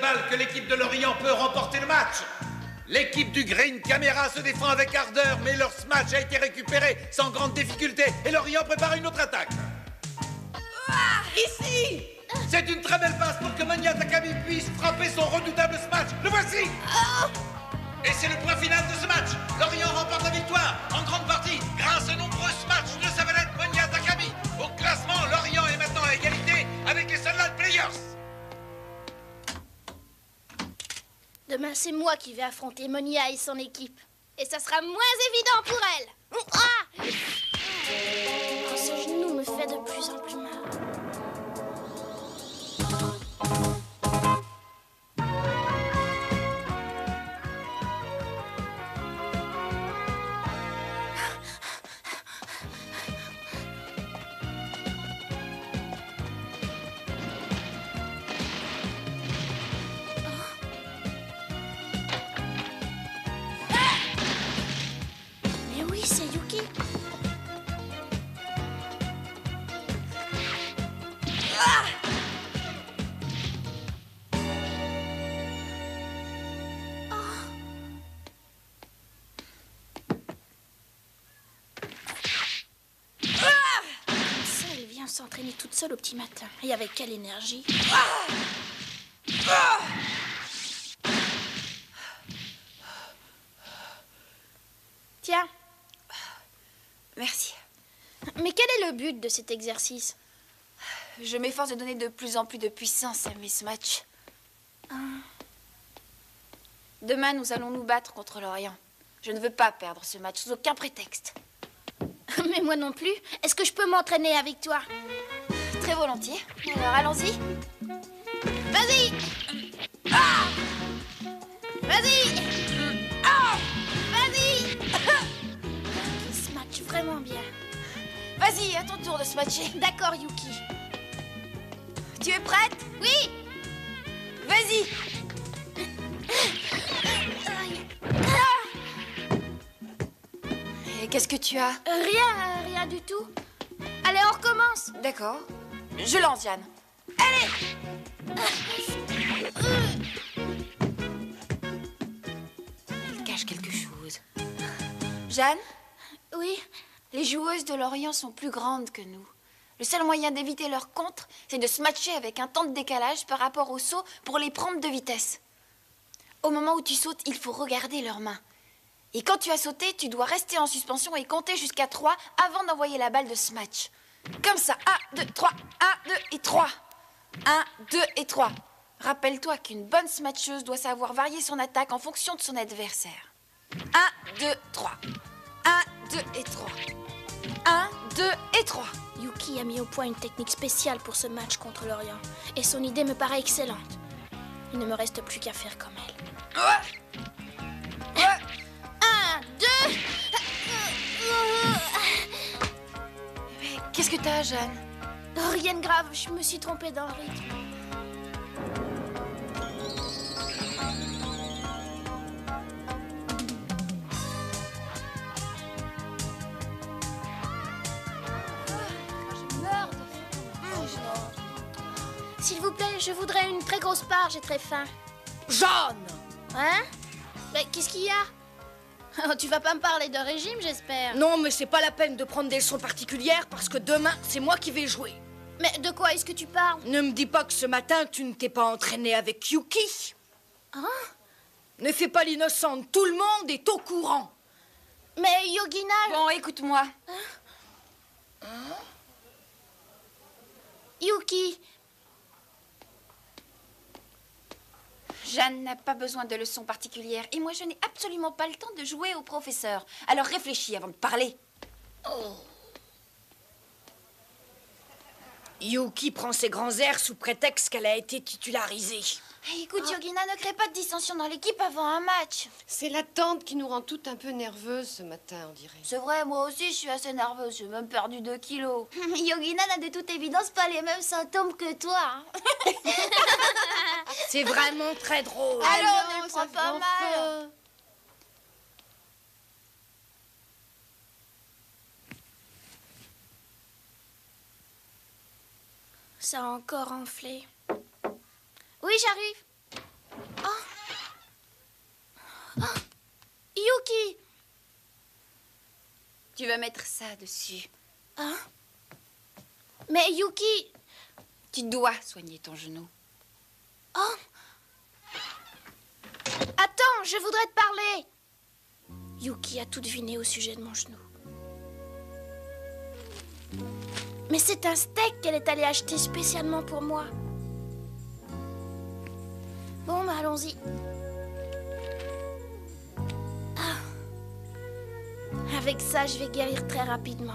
mal que l'équipe de Lorient peut remporter le match. L'équipe du Green Camera se défend avec ardeur, mais leur smash a été récupéré sans grande difficulté et Lorient prépare une autre attaque. Ici! C'est une très belle passe pour que Monia Takami puisse frapper son redoutable smash. Le voici! Et c'est le point final de ce match. Lorient remporte la victoire, en grande partie, grâce aux nombreux smash de sa vedette Monia Takami. Au classement, Lorient est maintenant à égalité avec les Sunlight Players. Demain, c'est moi qui vais affronter Monia et son équipe. Et ça sera moins évident pour elle. Ah! Oh, ce genou me fait de plus en plus mal. Mais oui, c'est Yuki. Elle vient s'entraîner toute seule au petit matin. Et avec quelle énergie. Tiens. Merci. Mais quel est le but de cet exercice? Je m'efforce de donner de plus en plus de puissance à mes matchs. Demain, nous allons nous battre contre l'Orient. Je ne veux pas perdre ce match sous aucun prétexte. Mais moi non plus. Est-ce que je peux m'entraîner avec toi? Très volontiers. Alors, allons-y. Vas-y! Ah! Vas-y! Ah! Vas-y! Il se match vraiment bien. Vas-y, à ton tour de se matcher. D'accord, Yuki. Tu es prête? Oui! Vas-y! Et qu'est-ce que tu as? Rien du tout. Allez, on recommence. D'accord. Je lance, Jeanne. Allez! Il cache quelque chose. Jeanne? Oui? Les joueuses de Lorient sont plus grandes que nous. Le seul moyen d'éviter leur contre, c'est de se matcher avec un temps de décalage par rapport au saut pour les prendre de vitesse. Au moment où tu sautes, il faut regarder leurs mains. Et quand tu as sauté, tu dois rester en suspension et compter jusqu'à 3 avant d'envoyer la balle de ce match. Comme ça, 1, 2, 3, 1, 2 et 3. 1, 2 et 3. Rappelle-toi qu'une bonne smatcheuse doit savoir varier son attaque en fonction de son adversaire. 1, 2, 3. 1, 2 et 3. 1, 2 et 3. Yuki a mis au point une technique spéciale pour ce match contre l'Orient. Et son idée me paraît excellente. Il ne me reste plus qu'à faire comme elle. Ouais. 1, 2... Mais qu'est-ce que t'as, Jeanne? Rien de grave, je me suis trompée dans le rythme. S'il vous plaît, je voudrais une très grosse part, j'ai très faim. Jeanne! Hein? Mais qu'est-ce qu'il y a? Oh, tu vas pas me parler de régime, j'espère. Non, mais c'est pas la peine de prendre des leçons particulières parce que demain, c'est moi qui vais jouer. Mais de quoi est-ce que tu parles? Ne me dis pas que ce matin, tu ne t'es pas entraîné avec Yuki. Hein? Ne fais pas l'innocente, tout le monde est au courant. Mais Yogina... Bon, écoute-moi. Yuki... Jeanne n'a pas besoin de leçons particulières et moi je n'ai absolument pas le temps de jouer au professeur. Alors réfléchis avant de parler. Yuki prend ses grands airs sous prétexte qu'elle a été titularisée. Hey, écoute, Yogina, ne crée pas de dissension dans l'équipe avant un match. C'est l'attente qui nous rend toutes un peu nerveuses ce matin, on dirait. C'est vrai, moi aussi je suis assez nerveuse, j'ai même perdu 2 kilos. Yogina n'a de toute évidence pas les mêmes symptômes que toi. Hein. C'est vraiment très drôle. Alors, on non, ne ça prend pas va mal. pas. Ça a encore enflé. Oui, j'arrive. Yuki. Tu vas mettre ça dessus. Hein? Mais Yuki... Tu dois soigner ton genou. Oh. Attends, je voudrais te parler. Yuki a tout deviné au sujet de mon genou. Mais c'est un steak qu'elle est allée acheter spécialement pour moi. Bon, bah allons-y. Ah. Avec ça, je vais guérir très rapidement.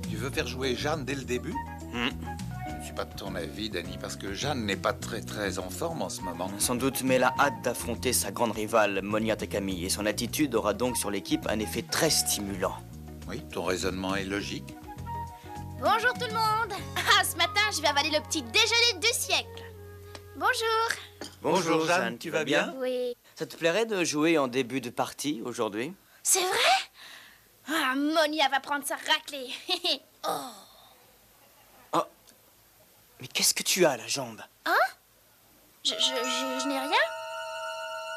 Tu veux faire jouer Jeanne dès le début? Je ne suis pas de ton avis, Danny, parce que Jeanne n'est pas très en forme en ce moment. Sans doute, mais elle a hâte d'affronter sa grande rivale, Monia Takami, et son attitude aura donc sur l'équipe un effet très stimulant. Oui, ton raisonnement est logique. Bonjour tout le monde. Ah, ce matin, je vais avaler le petit déjeuner du siècle. Bonjour. Bonjour Jeanne, tu vas bien? Oui. Ça te plairait de jouer en début de partie aujourd'hui? C'est vrai? Ah, Monia va prendre sa raclée. Oh. Oh. Mais qu'est-ce que tu as à la jambe? Hein? Je n'ai rien?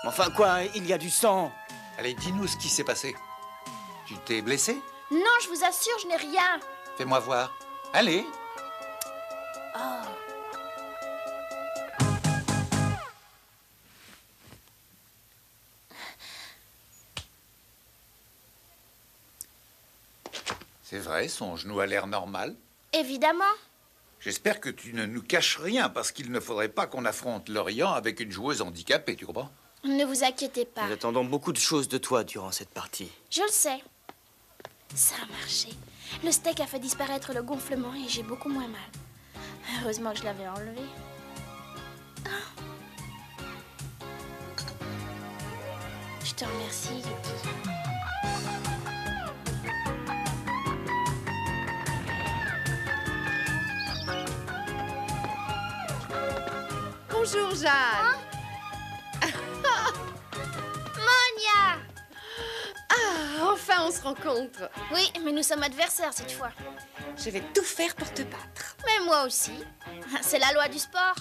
Enfin quoi, il y a du sang. Allez, dis-nous ce qui s'est passé. Tu t'es blessé? Non, je vous assure, je n'ai rien. Fais-moi voir. Allez. Oh. C'est vrai, son genou a l'air normal. Évidemment. J'espère que tu ne nous caches rien, parce qu'il ne faudrait pas qu'on affronte Lorient avec une joueuse handicapée, tu comprends? Ne vous inquiétez pas. Nous attendons beaucoup de choses de toi durant cette partie. Je le sais. Ça a marché. Le steak a fait disparaître le gonflement et j'ai beaucoup moins mal. Heureusement que je l'avais enlevé. Oh. Je te remercie, Yuki. Bonjour, Jeanne. Monia! Ah, enfin, on se rencontre. Oui, mais nous sommes adversaires cette fois. Je vais tout faire pour te battre. Mais moi aussi. C'est la loi du sport.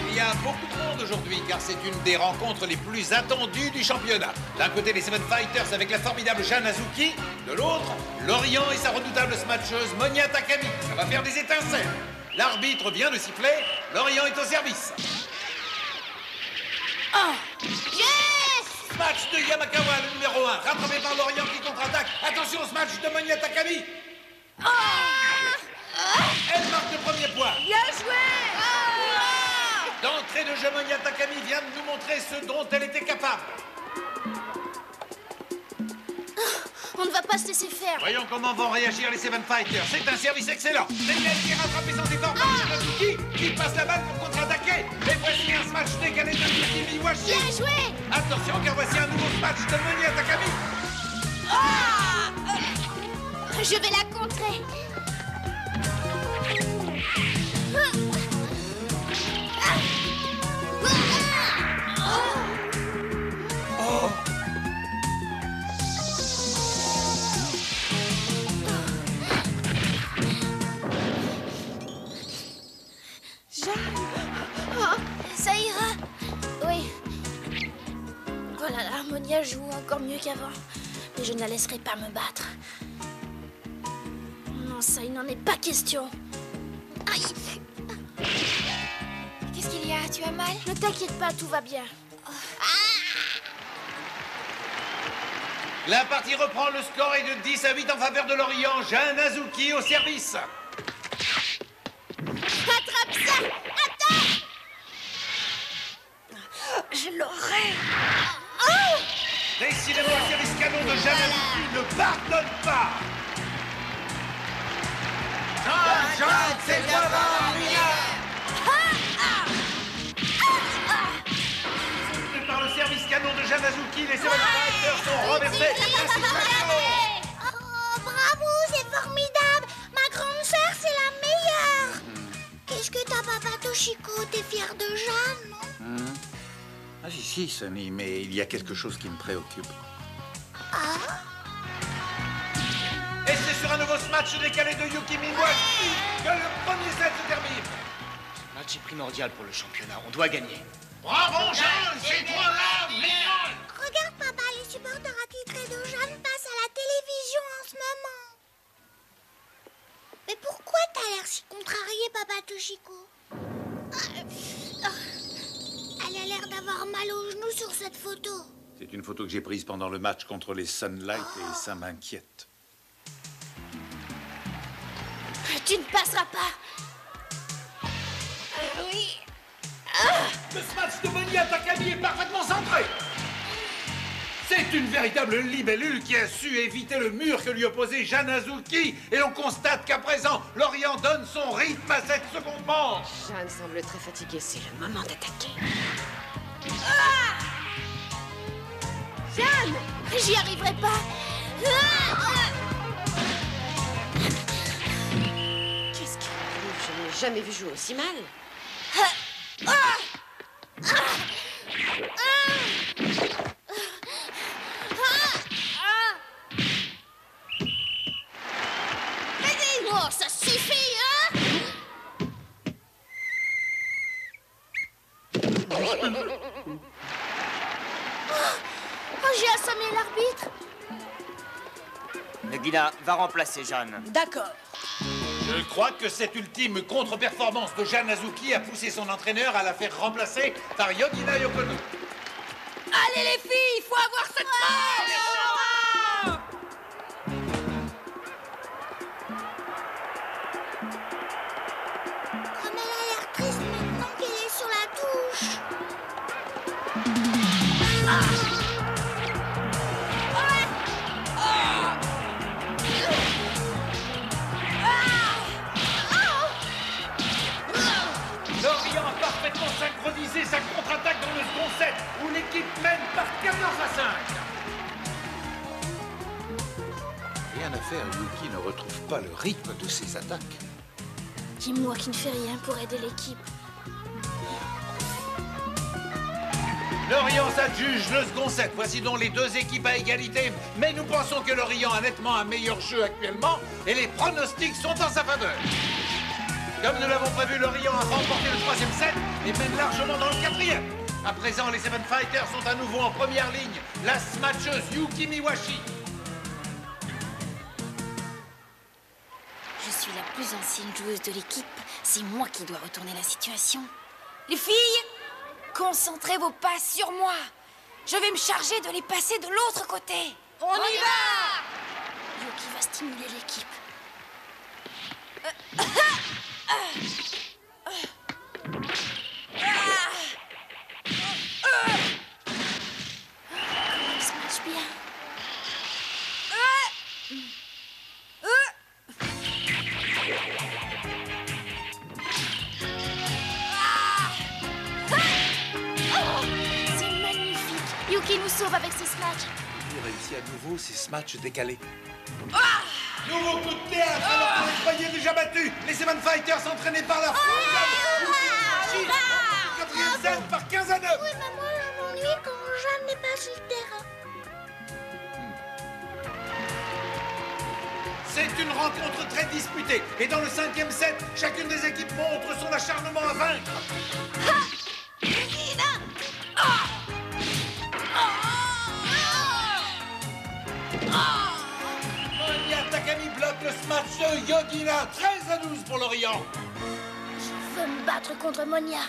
Il y a beaucoup de monde aujourd'hui, car c'est une des rencontres les plus attendues du championnat. D'un côté, les Seven Fighters avec la formidable Jeanne Azuki. De l'autre, Lorient et sa redoutable smatcheuse Monia Takami. Ça va faire des étincelles. L'arbitre vient de siffler. Lorient est au service. Oh! Yes! Smash de Yamakawa, le numéro 1. Rattrapé par Lorient qui contre-attaque. Attention au smash de Monia Takami. Elle marque le premier point. Bien joué! D'entrée de jeu, Monia Takami vient de nous montrer ce dont elle était capable. On ne va pas se laisser faire. Voyons comment vont réagir les Seven Fighters. C'est un service excellent. Daniel qui est rattrapé sans effort par Azuki, qui passe la balle pour contre-attaquer. Et voici un smash décalé de Yuki Miwashi. Bien joué! Attention, car voici un nouveau smash de Monia Takami. Je vais la contrer. Ça ira? Oui. Voilà, Monia joue encore mieux qu'avant. Mais je ne la laisserai pas me battre. Non, ça, il n'en est pas question. Aïe! Qu'est-ce qu'il y a? Tu as mal? Ne t'inquiète pas, tout va bien. La partie reprend. Le score est de 10-8 en faveur de Lorient. Jeanne Azuki au service. Attrape ça! Attends! Je l'aurai. Décidément, le service canon de Jeanne Azuki ne pardonne pas. Jeanne, c'est toi la Soutenue par le service canon de Jeanne Azuki, les Seven Fighters sont renversés. Oh, bravo, c'est formidable. Ma grande sœur, c'est la meilleure. Qu'est-ce que t'as, papa Toshiko? T'es fière de Jeanne, non? Ah si, Sonny, mais il y a quelque chose qui me préoccupe. Et c'est sur un nouveau match décalé de Yuki Miwashi que le premier set se termine. Ce match est primordial pour le championnat. On doit gagner. Bravo, Jeanne, c'est toi là, Léon. Regarde, papa, les supporters attitrés de Jeanne passent à la télévision en ce moment. Mais pourquoi t'as l'air si contrarié, papa Toshiko? Elle a l'air d'avoir mal au genou sur cette photo. C'est une photo que j'ai prise pendant le match contre les Sunlight et ça m'inquiète. Tu ne passeras pas. Oui. Le smash de Monia Takami est parfaitement centré. C'est une véritable libellule qui a su éviter le mur que lui opposait Jeanne Azuki. Et on constate qu'à présent, Lorient donne son rythme à cette seconde manche. Jeanne semble très fatiguée, c'est le moment d'attaquer. Jeanne, j'y arriverai pas. Qu'est-ce qui arrive? Je n'ai jamais vu jouer aussi mal. Oh, ça suffit, hein? Oh, j'ai assommé l'arbitre. Nagina va remplacer Jeanne. D'accord. Je crois que cette ultime contre-performance de Jeanne Azuki a poussé son entraîneur à la faire remplacer par Yogina Yokono. Allez les filles, il faut avoir cette manche. Comme elle a l'air triste maintenant qu'elle est sur la touche. Lorient a parfaitement synchronisé sa contre-attaque dans le second set, où l'équipe mène par 14-5. Rien à faire, Yuki ne retrouve pas le rythme de ses attaques. Dis-moi qui ne fait rien pour aider l'équipe. Lorient s'adjuge le second set. Voici donc les deux équipes à égalité. Mais nous pensons que Lorient a nettement un meilleur jeu actuellement et les pronostics sont en sa faveur. Comme nous l'avons prévu, Lorient a remporté le troisième set et mène largement dans le quatrième. À présent, les Seven Fighters sont à nouveau en première ligne. La smatcheuse Yuki Miwashi. Je suis la plus ancienne joueuse de l'équipe. C'est moi qui dois retourner la situation. Les filles, concentrez vos passes sur moi. Je vais me charger de les passer de l'autre côté. On y va. Yuki va stimuler l'équipe. Il se marche bien. C'est magnifique. Yuki nous sauve avec ses smash. Il réussit à nouveau ses matchs décalés. Nouveau coup de théâtre alors qu'on les croyait déjà battus. Les Seven Fighters entraînés par la foule. Quatrième set par 15-9. Oui, mais moi, je m'ennuie quand Jeanne n'est pas sur le terrain. C'est une rencontre très disputée. Et dans le cinquième set, chacune des équipes montre son acharnement à vaincre. Monia Takami bloque le smash de Yogina. 13-12 pour Lorient. Je veux me battre contre Monia.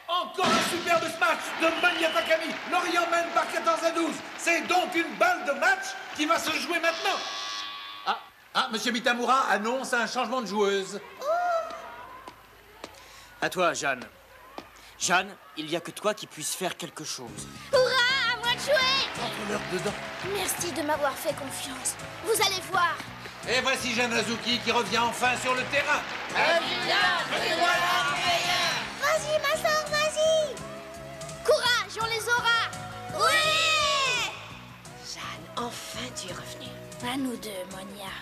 Encore un superbe smash de Monia Takami. Lorient mène par 14-12. C'est donc une balle de match qui va se jouer maintenant. Monsieur Mitamura annonce un changement de joueuse. À toi, Jeanne. Jeanne, il n'y a que toi qui puisse faire quelque chose. Hurrah, à moi de jouer. Entre-leur dedans. Merci de m'avoir fait confiance. Vous allez voir. Et voici Jeanne Azuki qui revient enfin sur le terrain. Vas-y, ma soeur, vas-y. Courage, on les aura. Oui. Jeanne, enfin tu es revenue. À nous deux, Monia.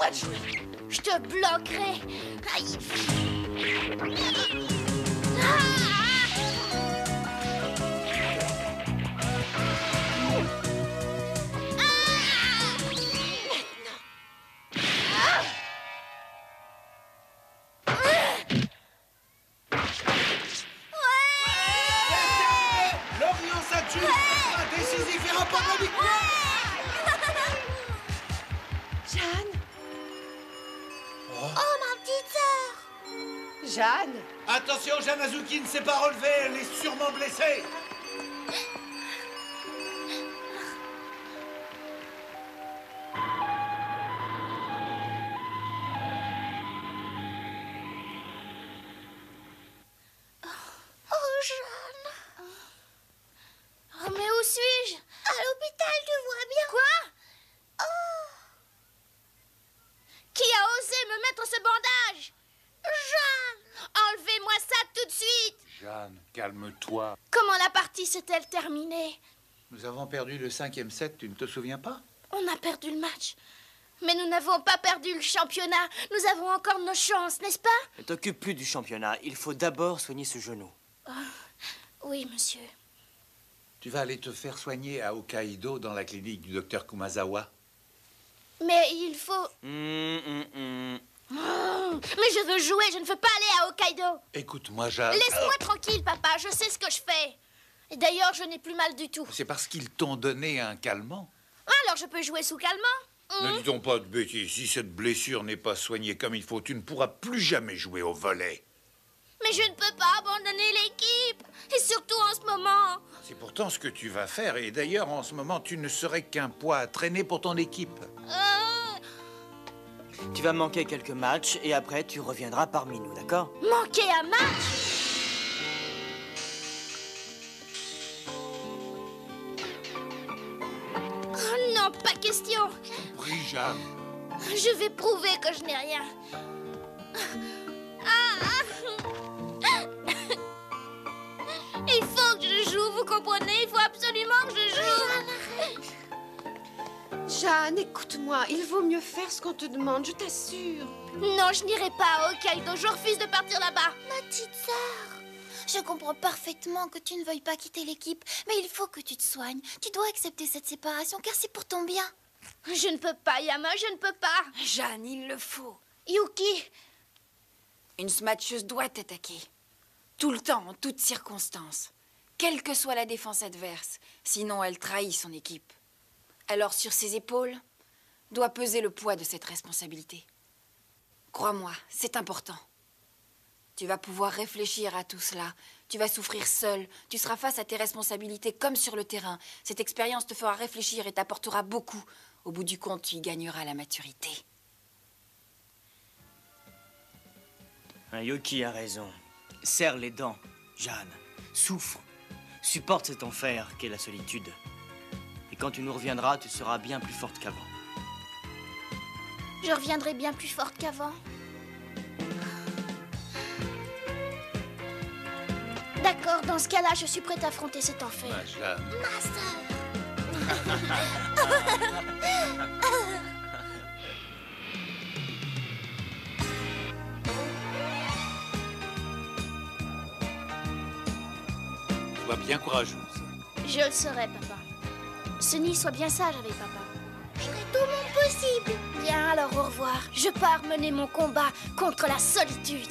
moi de jouer. Je te bloquerai. Aïe. Lorient s'attue. Décisif et remporte la victoire. Jeanne? Oh, ma petite sœur! Jeanne? Attention, Jeanne Azuki ne s'est pas relevée. Elle est sûrement blessée. Oh, Jeanne! Oh, mais où suis-je? À l'hôpital, tu vois bien? Quoi? Oh, Qui a osé me mettre ce bandage? Jeanne! Enlevez-moi ça tout de suite. Jeanne, calme-toi. Comment la partie s'est-elle terminée? Nous avons perdu le 5e set, tu ne te souviens pas? On a perdu le match. Mais nous n'avons pas perdu le championnat. Nous avons encore nos chances, n'est-ce pas? Ne t'occupe plus du championnat. Il faut d'abord soigner ce genou. Oui, monsieur. Tu vas aller te faire soigner à Hokkaido dans la clinique du docteur Kumazawa. Mais il faut... Oh, mais je veux jouer, je ne veux pas aller à Hokkaido. Écoute-moi, Jeanne. Laisse-moi tranquille, papa, je sais ce que je fais. Et d'ailleurs, je n'ai plus mal du tout. C'est parce qu'ils t'ont donné un calmant. Alors je peux jouer sous calmant? Ne dis donc pas de bêtises. Si cette blessure n'est pas soignée comme il faut, tu ne pourras plus jamais jouer au volley. Mais je ne peux pas abandonner l'équipe. Et surtout en ce moment. C'est pourtant ce que tu vas faire. Et d'ailleurs, en ce moment, tu ne serais qu'un poids à traîner pour ton équipe. Tu vas manquer quelques matchs et après tu reviendras parmi nous, d'accord? Manquer un match? Oh non, pas question. Oui, Jeanne. Je vais prouver que je n'ai rien. Il faut que je joue, vous comprenez? Il faut absolument que je joue. Jeanne, écoute-moi. Il vaut mieux faire ce qu'on te demande, je t'assure. Non, je n'irai pas à Hokkaido. Je refuse de partir là-bas. Ma petite sœur! Je comprends parfaitement que tu ne veuilles pas quitter l'équipe, mais il faut que tu te soignes. Tu dois accepter cette séparation, car c'est pour ton bien. Je ne peux pas, Yama, je ne peux pas. Jeanne, il le faut. Yuki, Une smatcheuse doit t'attaquer. Tout le temps, en toutes circonstances. Quelle que soit la défense adverse. Sinon, elle trahit son équipe. Alors, sur ses épaules, doit peser le poids de cette responsabilité. Crois-moi, c'est important. Tu vas pouvoir réfléchir à tout cela. Tu vas souffrir seul. Tu seras face à tes responsabilités comme sur le terrain. Cette expérience te fera réfléchir et t'apportera beaucoup. Au bout du compte, tu y gagneras la maturité. Yuki a raison. Serre les dents, Jeanne. Souffre. Supporte cet enfer qu'est la solitude. Et quand tu nous reviendras, tu seras bien plus forte qu'avant. je reviendrai bien plus forte qu'avant. D'accord, dans ce cas-là, je suis prête à affronter cet enfer. Ah, Jeanne. Ma sœur! Sois bien courageuse. Je le serai, papa. Sunny, sois bien sage avec papa. Je ferai tout mon possible. Bien, alors au revoir. Je pars mener mon combat contre la solitude.